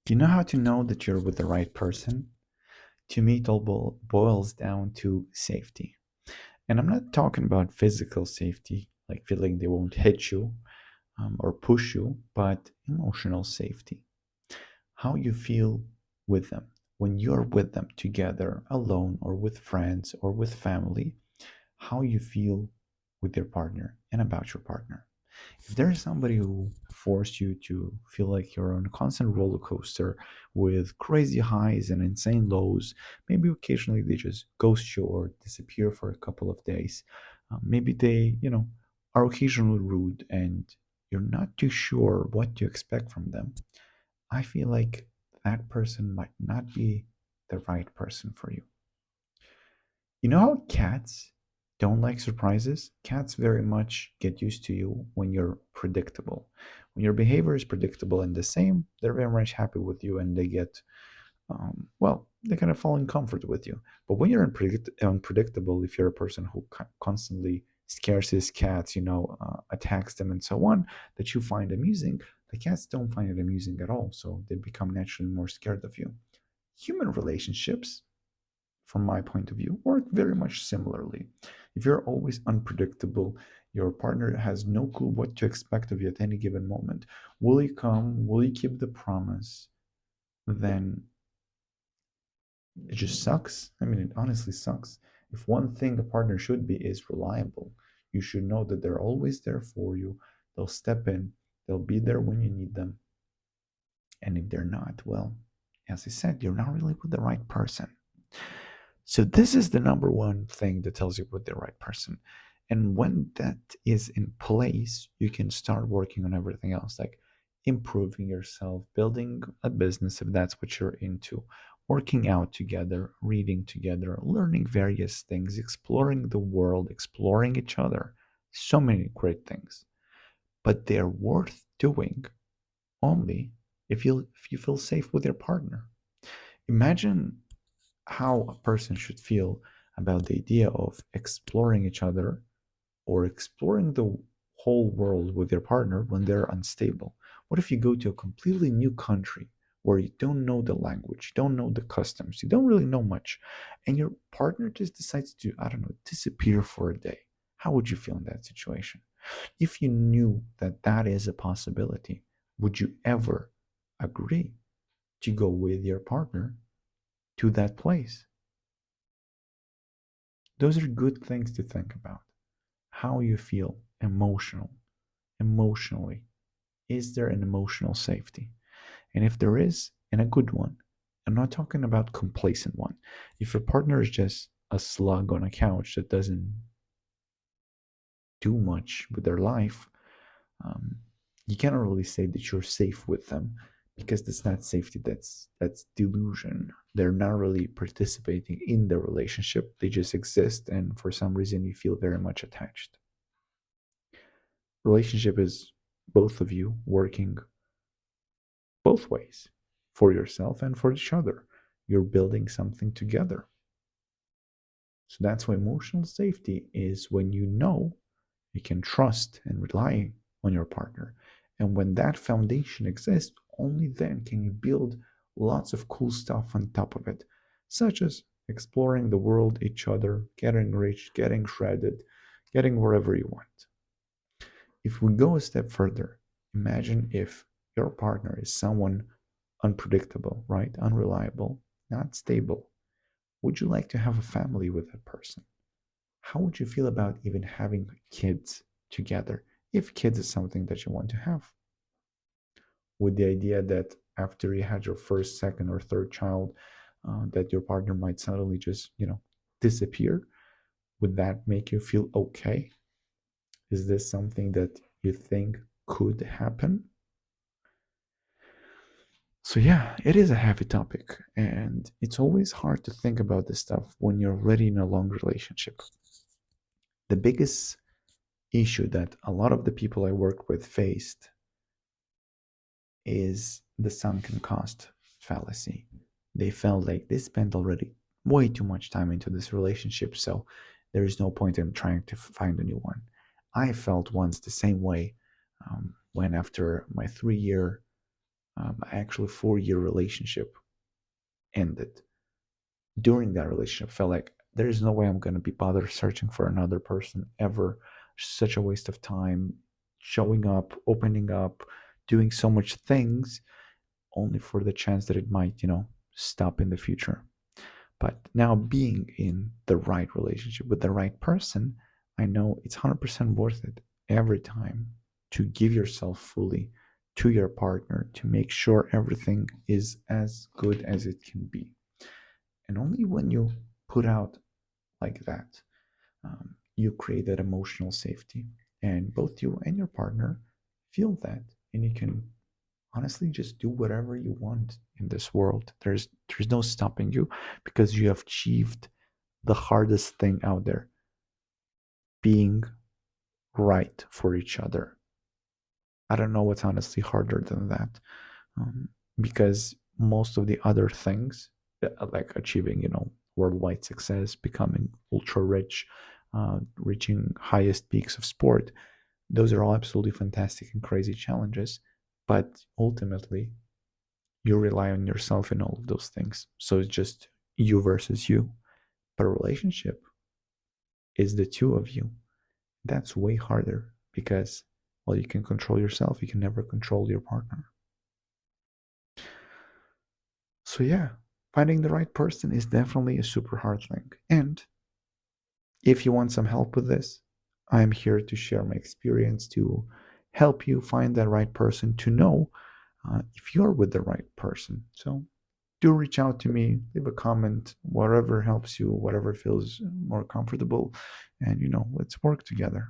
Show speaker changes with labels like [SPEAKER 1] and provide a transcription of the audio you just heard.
[SPEAKER 1] You know how to know that you're with the right person? To me, it all boils down to safety. And I'm not talking about physical safety, like feeling they won't hit you or push you, but emotional safety. How you feel with them. When you're with them together, alone, or with friends, or with family, how you feel with your partner and about your partner. If there's somebody who forced you to feel like you're on a constant roller coaster with crazy highs and insane lows, maybe occasionally they just ghost you or disappear for a couple of days. Maybe they, are occasionally rude and you're not too sure what to expect from them. I feel like that person might not be the right person for you. You know how cats don't like surprises? Cats very much get used to you when you're predictable. When your behavior is predictable and the same, they're very much happy with you and they get, they kind of fall in comfort with you. But when you're unpredictable, if you're a person who constantly scares his cats, attacks them and so on, that you find amusing, the cats don't find it amusing at all. So they become naturally more scared of you. Human relationships, from my point of view, work very much similarly. If you're always unpredictable, your partner has no clue what to expect of you at any given moment. Will he come? Will he keep the promise? Then it just sucks. I mean, it honestly sucks. If one thing a partner should be is reliable, you should know that they're always there for you. They'll step in, they'll be there when you need them. And if they're not, well, as I said, you're not really with the right person. So this is the number one thing that tells you with the right person. And when that is in place, you can start working on everything else, like improving yourself, building a business if that's what you're into, working out together, reading together, learning various things, exploring the world, exploring each other. So many great things. But they're worth doing only if you feel safe with your partner. Imagine how a person should feel about the idea of exploring each other or exploring the whole world with your partner when they're unstable. What if you go to a completely new country where you don't know the language, you don't know the customs, you don't really know much, and your partner just decides to, I don't know, disappear for a day? How would you feel in that situation? If you knew that that is a possibility, would you ever agree to go with your partner to that place? Those are good things to think about. How you feel emotionally. Is there an emotional safety? And if there is, and a good one, I'm not talking about complacent one. If your partner is just a slug on a couch that doesn't do much with their life, um, you cannot really say that you're safe with them because that's not safety. That's delusion. They're not really participating in the relationship. They just exist, and for some reason, you feel very much attached. Relationship is both of you working both ways for yourself and for each other. You're building something together. So that's why emotional safety is when you know you can trust and rely on your partner. And when that foundation exists, only then can you build lots of cool stuff on top of it, such as exploring the world, each other, getting rich, getting shredded, getting wherever you want. If we go a step further, imagine if your partner is someone unpredictable, right? Unreliable, not stable. Would you like to have a family with that person? How would you feel about even having kids together if kids is something that you want to have? With the idea that after you had your first, second, or third child, that your partner might suddenly just, disappear? Would that make you feel okay? Is this something that you think could happen? So, yeah, it is a heavy topic, and it's always hard to think about this stuff when you're already in a long relationship. The biggest issue that a lot of the people I work with faced is the sunken cost fallacy. They felt like they spent already way too much time into this relationship, so there is no point in trying to find a new one. I felt once the same way when, after my 3 year Actually, 4 year relationship ended. During that relationship, I felt like there is no way I'm going to be bothered searching for another person ever. Such a waste of time showing up, opening up, doing so much things only for the chance that it might, stop in the future. But now being in the right relationship with the right person, I know it's 100% worth it every time to give yourself fully to your partner to make sure everything is as good as it can be. And only when you put out like that, you create that emotional safety. And both you and your partner feel that. And you can honestly just do whatever you want in this world. There's no stopping you because you have achieved the hardest thing out there, being right for each other. I don't know what's honestly harder than that, um, because most of the other things, like achieving, worldwide success, becoming ultra rich, reaching highest peaks of sport, those are all absolutely fantastic and crazy challenges. But ultimately, you rely on yourself in all of those things. So it's just you versus you. But a relationship is the two of you. That's way harder because, well, you can control yourself, you can never control your partner. So, yeah, finding the right person is definitely a super hard thing. And if you want some help with this, I'm here to share my experience to help you find that right person, to know if you're with the right person. So, do reach out to me, leave a comment, whatever helps you, whatever feels more comfortable, and let's work together.